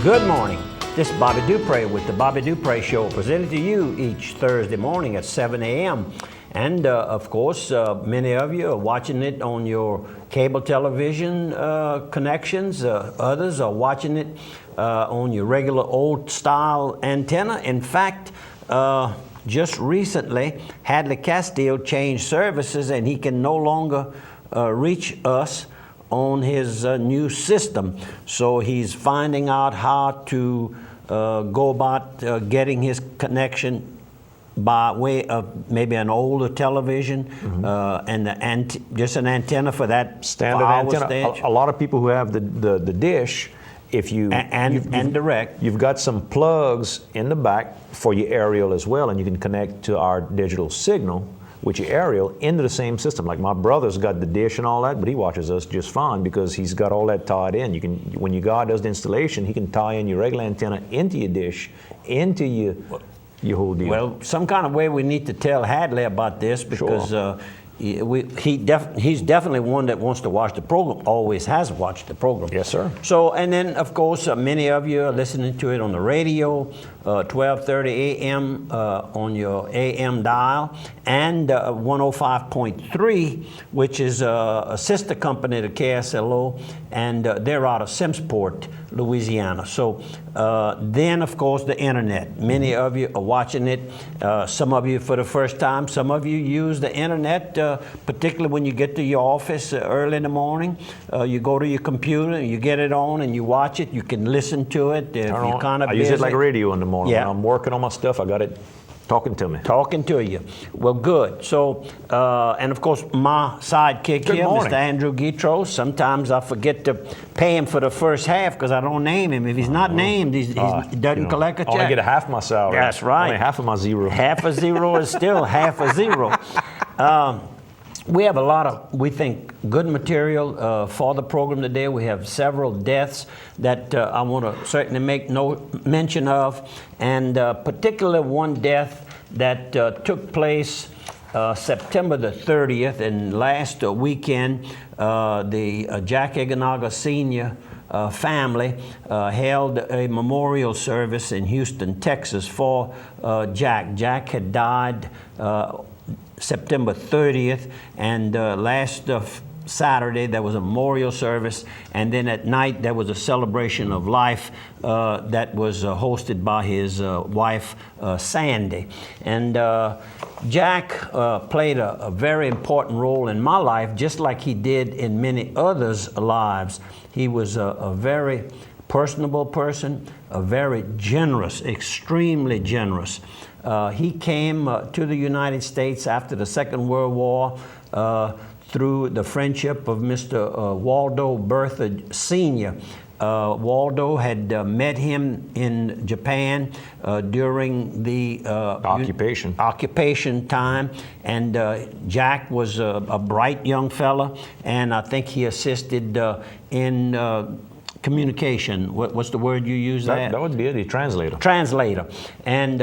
Good morning. This is Bobby Dupre with the Bobby Dupre Show, presented to you each Thursday morning at 7 a.m. And of course, many of you are watching it on your cable television connections. Others are watching it on your regular old-style antenna. In fact, just recently, Hadley Castile changed services, and he can no longer reach us on his new system. So he's finding out how to go about getting his connection by way of maybe an older television and just an antenna for that standard antenna. Stage. A lot of people who have the dish, if you and direct, you've got some plugs in the back for your aerial as well, and you can connect to our digital signal with your aerial into the same system. Like my brother's got the dish and all that, but he watches us just fine because he's got all that tied in. You can, when your guy does the installation, he can tie in your regular antenna into your dish, into your whole deal. Well, some kind of way we need to tell Hadley about this, because Sure. He's definitely one that wants to watch the program, always has watched the program. Yes, sir. So, and then of course, many of you are listening to it on the radio, 12:30 a.m. On your AM dial, and 105.3, which is a sister company to KSLO, and they're out of Simpsport, Louisiana. So then, of course, the internet. Many of you are watching it. Some of you for the first time. Some of you use the internet, particularly when you get to your office early in the morning. You go to your computer, you get it on, and you watch it. You can listen to it. If you're kind of I use it like radio in the morning. Yeah. When I'm working on my stuff, I got it talking to me. Talking to you. Well, good. So, and of course, my sidekick Good here, morning. Mr. Andrew Guitros. Sometimes I forget to pay him for the first half because I don't name him. If he's not named, he doesn't collect a check. I only get half my salary. That's right. Only half of my zero. Half a zero is still half a zero. We have a lot of, we think, good material for the program today. We have several deaths that I want to certainly make no mention of, and particularly one death that took place September the 30th, and last weekend, the Jack Egenaga Sr. Family held a memorial service in Houston, Texas for Jack. Jack had died September 30th, and last Saturday there was a memorial service, and then at night there was a celebration of life that was hosted by his wife Sandy. And Jack played a very important role in my life, just like he did in many others' lives. He was a very personable person, a very generous, extremely generous. He came to the United States after the Second World War through the friendship of Mr. Waldo Bertha Sr. Waldo had met him in Japan during the occupation time, and Jack was a bright young fella, and I think he assisted in communication. What's the word you use? That would be it, the translator. Translator. And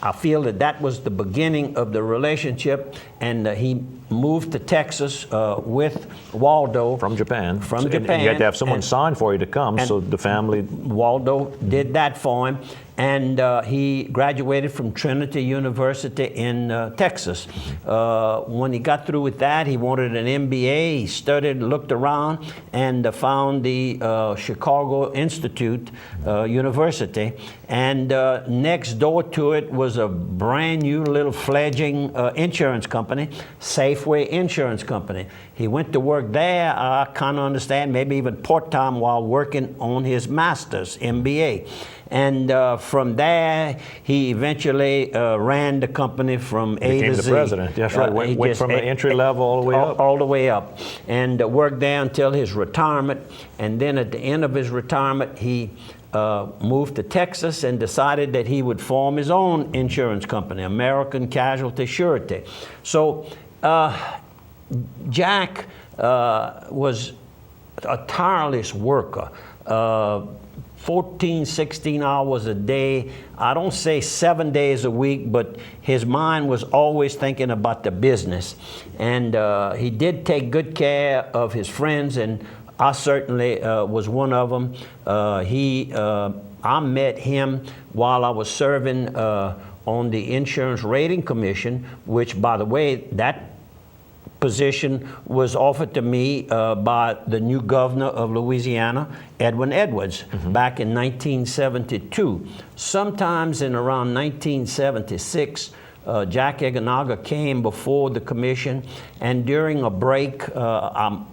I feel that was the beginning of the relationship, and he moved to Texas with Waldo. From Japan. From And Japan. you had to have someone sign for you to come, so the family... Waldo did that for him, and he graduated from Trinity University in Texas. When he got through with that, he wanted an MBA. He studied, looked around, and found the Chicago Institute University. And next door to it was a brand new little fledgling insurance company, Safeway Insurance Company. He went to work there, I kind of understand, maybe even part-time while working on his master's, MBA. And from there, he eventually ran the company from A to Z. Became the president. That's right. Went from the entry level all the way up. All the way up. And worked there until his retirement. And then at the end of his retirement, he moved to Texas and decided that he would form his own insurance company, American Casualty Surety. So Jack was a tireless worker. 14, 16 hours a day. I don't say 7 days a week, but his mind was always thinking about the business. And he did take good care of his friends, and I certainly was one of them. I met him while I was serving on the Insurance Rating Commission, which, by the way, that position was offered to me by the new governor of Louisiana, Edwin Edwards, back in 1972. Sometimes in around 1976, Jack Egenaga came before the commission, and during a break,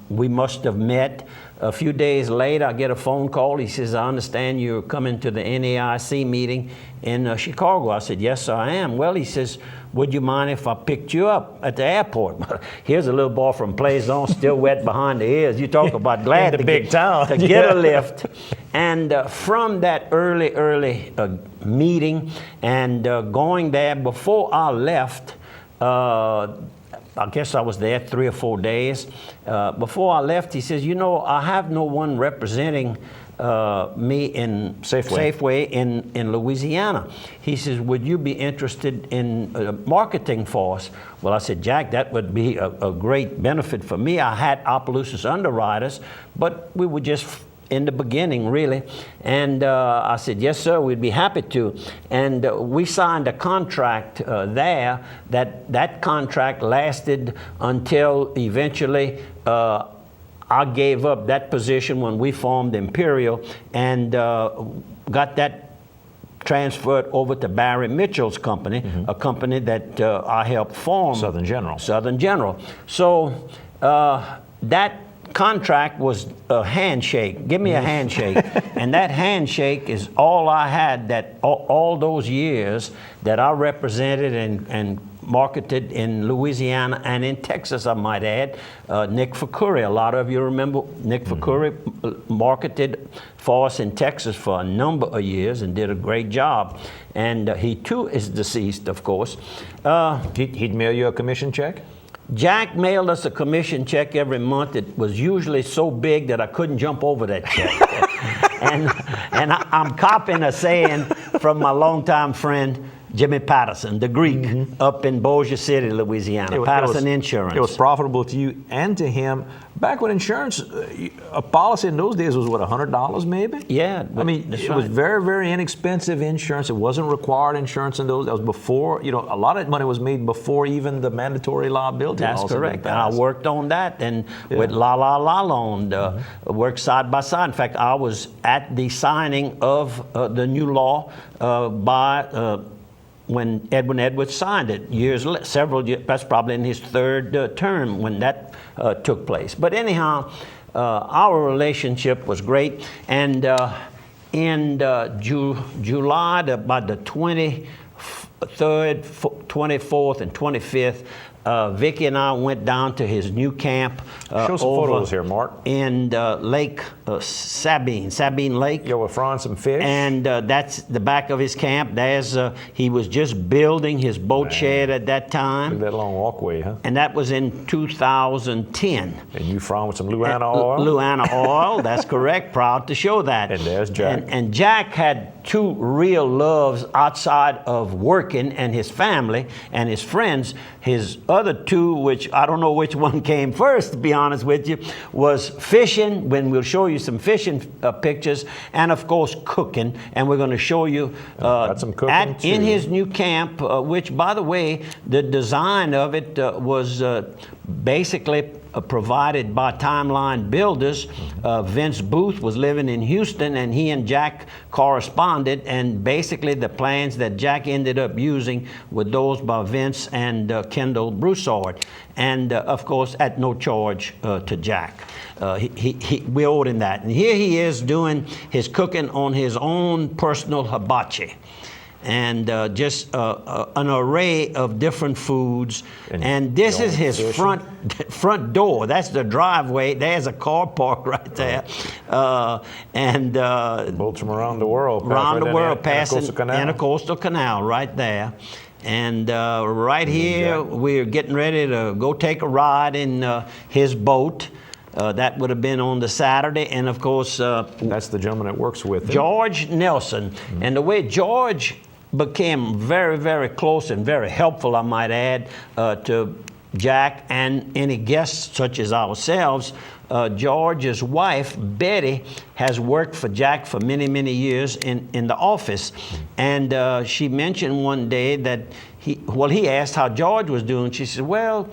we must have met. A few days later, I get a phone call. He says, I understand you're coming to the NAIC meeting in Chicago. I said, yes, sir, I am. Well, he says, would you mind if I picked you up at the airport? Here's a little boy from Plaisance, still wet behind the ears. You talk about glad in the big town to get a lift. And from that early meeting and going there, before I left, I guess I was there 3 or 4 days. Before I left, he says, you know, I have no one representing me in Safeway in Louisiana. He says, would you be interested in marketing for us? Well, I said, Jack, that would be a great benefit for me. I had Opelousas underwriters, but we were just in the beginning, really. And I said, yes, sir, we'd be happy to. And we signed a contract there. That contract lasted until eventually I gave up that position when we formed Imperial and got that transferred over to Barry Mitchell's company, a company that I helped form. Southern General. Southern General. So that contract was a handshake. Give me a handshake. And that handshake is all I had that all those years that I represented and marketed in Louisiana and in Texas, I might add. Nick Facuri, a lot of you remember Nick Facuri marketed for us in Texas for a number of years and did a great job. And he too is deceased, of course. He'd mail you a commission check? Jack mailed us a commission check every month. It was usually so big that I couldn't jump over that check. and I'm copying a saying from my longtime friend, Jimmy Patterson, the Greek, up in Bossier City, Louisiana, Patterson Insurance. It was profitable to you and to him. Back when insurance, a policy in those days was, what, $100 maybe? Yeah. I mean, it was very, very inexpensive insurance. It wasn't required insurance in those. That was before, you know, a lot of money was made before even the mandatory liability. That's correct. And I worked on that and with La Loan, worked side by side. In fact, I was at the signing of the new law when Edwin Edwards signed it several years, that's probably in his third term when that took place. But anyhow, our relationship was great. And in July, about the 23rd, 24th, and 25th, Vicki and I went down to his new camp. Show some photos here, Mark. In Lake Sabine Lake. Yeah, we're frying some fish. And that's the back of his camp. He was just building his boat shed at that time. Look at that long walkway, huh? And that was in 2010. And you frying with some Luana oil? Luana oil, that's correct. Proud to show that. And there's Jack. And Jack had two real loves outside of working and his family and his friends. His other two, which I don't know which one came first, to be honest with you, was fishing, when we'll show you some fishing pictures, and of course cooking. And we're going to show you got some cooking too. in his new camp, which, by the way, the design of it was basically provided by Timeline Builders. Vince Booth was living in Houston, and he and Jack corresponded, and basically the plans that Jack ended up using were those by Vince and Kendall Broussard, and of course at no charge to Jack. We owed him that. And here he is doing his cooking on his own personal hibachi. And just an array of different foods. And this is his front door. That's the driveway. There's a car park right there. Boats from around the world. Passing Intercoastal Canal right there. And right here, we're getting ready to go take a ride in his boat. That would have been on the Saturday. And of course, that's the gentleman that works with him. George Nelson. And the way George became very, very close and very helpful, I might add, to Jack and any guests such as ourselves, George's wife, Betty, has worked for Jack for many, many years in the office. And she mentioned one day that he asked how George was doing. She said, well,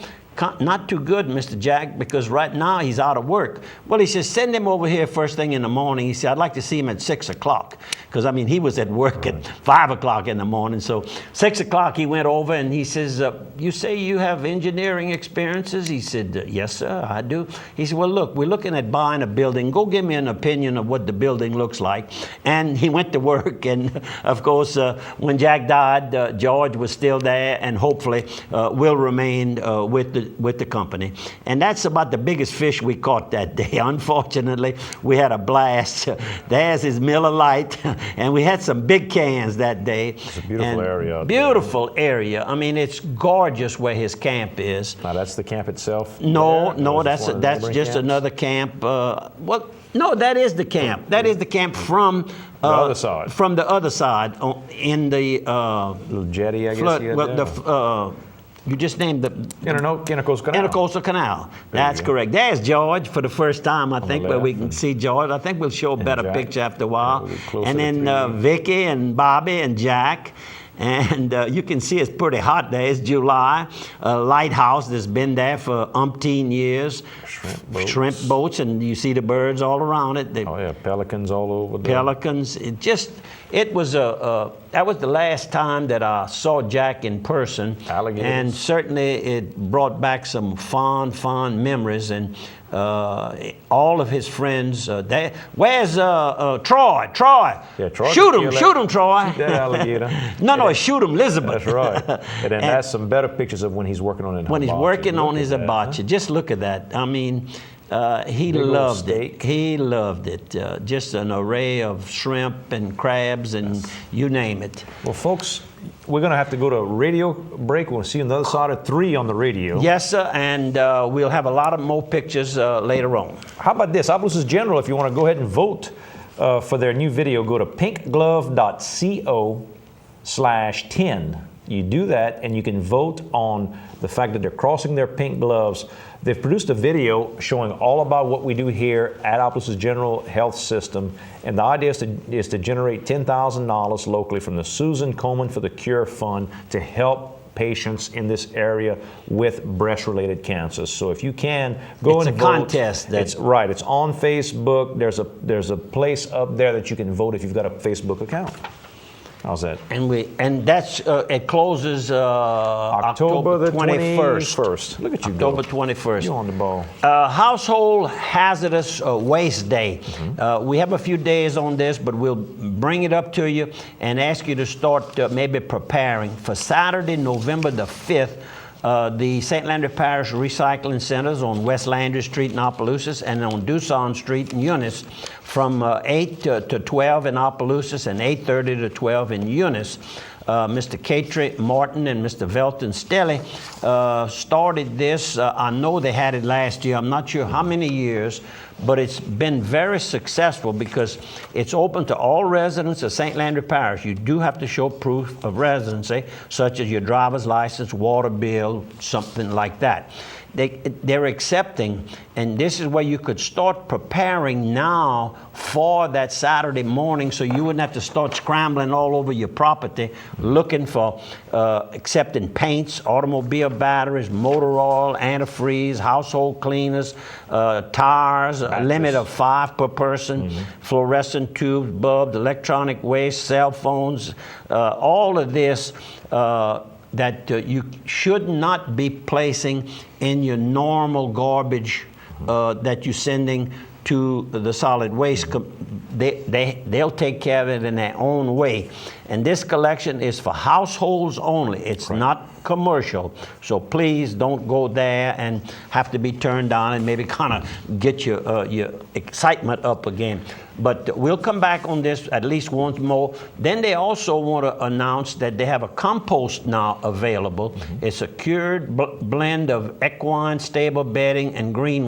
not too good, Mr. Jack, because right now he's out of work. Well, he says, send him over here first thing in the morning. He said, I'd like to see him at 6 o'clock. Because, I mean, he was at work at 5 o'clock in the morning. So 6 o'clock he went over and he says, you say you have engineering experiences? He said, yes, sir, I do. He said, well, look, we're looking at buying a building. Go give me an opinion of what the building looks like. And he went to work. And, of course, when Jack died, George was still there and hopefully will remain with the company. And that's about the biggest fish we caught that day. Unfortunately, we had a blast. There's his Miller Lite, and we had some big cans that day. It's a beautiful area. Beautiful area. I mean, it's gorgeous where his camp is. Now, that's the camp itself? No, that's just another camp. Well, no, that is the camp. That is the camp from the other side. From the other side in the little jetty, I guess. Well, you just named the Intercoastal Canal. Intercoastal Canal. That's correct. There's George for the first time, I think, where we can see George. I think we'll show a better picture after a while. And then Vicky and Bobby and Jack. And you can see it's pretty hot there. It's July. A lighthouse that's been there for umpteen years. Shrimp boats, and you see the birds all around it. Oh yeah, pelicans all over there. Pelicans. That was the last time that I saw Jack in person. Alligators. And certainly it brought back some fond memories. And all of his friends. Where's Troy? Troy. Yeah, Troy. Shoot him, Troy. Shoot that alligator. No, shoot him, Elizabeth. That's right. And then that's some better pictures of when he's working on it. When he's working on his hibachi. Just look at that. I mean, he loved it. He loved it. Just an array of shrimp and crabs and you name it. Well, folks, we're going to have to go to a radio break. We'll see you on the other side of 3 on the radio. Yes, sir, and we'll have a lot of more pictures later on. How about this? Opelousas General, if you want to go ahead and vote for their new video, go to pinkglove.co/10. You do that, and you can vote on the fact that they're crossing their pink gloves. They've produced a video showing all about what we do here at Opelousas General Health System, and the idea is to generate $10,000 locally from the Susan Komen for the Cure Fund to help patients in this area with breast-related cancers. So if you can, go and vote. It's a contest. It's right. It's on Facebook. There's a place up there that you can vote if you've got a Facebook account. How's that? And that's it closes October the 21st. Look at you, October 21st. You're on the ball. Household Hazardous Waste Day. We have a few days on this, but we'll bring it up to you and ask you to start maybe preparing for Saturday, November the 5th. The St. Landry Parish Recycling Centers on West Landry Street in Opelousas and on Dusson Street in Eunice from 8 to 12 in Opelousas and 8:30 to 12 in Eunice. Mr. Catry Martin and Mr. Velton Stelly started this. I know they had it last year. I'm not sure how many years, but it's been very successful because it's open to all residents of St. Landry Parish. You do have to show proof of residency, such as your driver's license, water bill, something like that. They're accepting, and this is where you could start preparing now for that Saturday morning so you wouldn't have to start scrambling all over your property looking for accepting paints, automobile batteries, motor oil, antifreeze, household cleaners, tires, a limit of 5 per person, fluorescent tubes, bulbs, electronic waste, cell phones, all of this that you should not be placing in your normal garbage that you're sending to the solid waste. They'll take care of it in their own way. And this collection is for households only. It's not commercial. So please don't go there and have to be turned down and maybe kind of get your excitement up again. But we'll come back on this at least once more. Then they also want to announce that they have a compost now available. It's a cured blend of equine, stable bedding, and green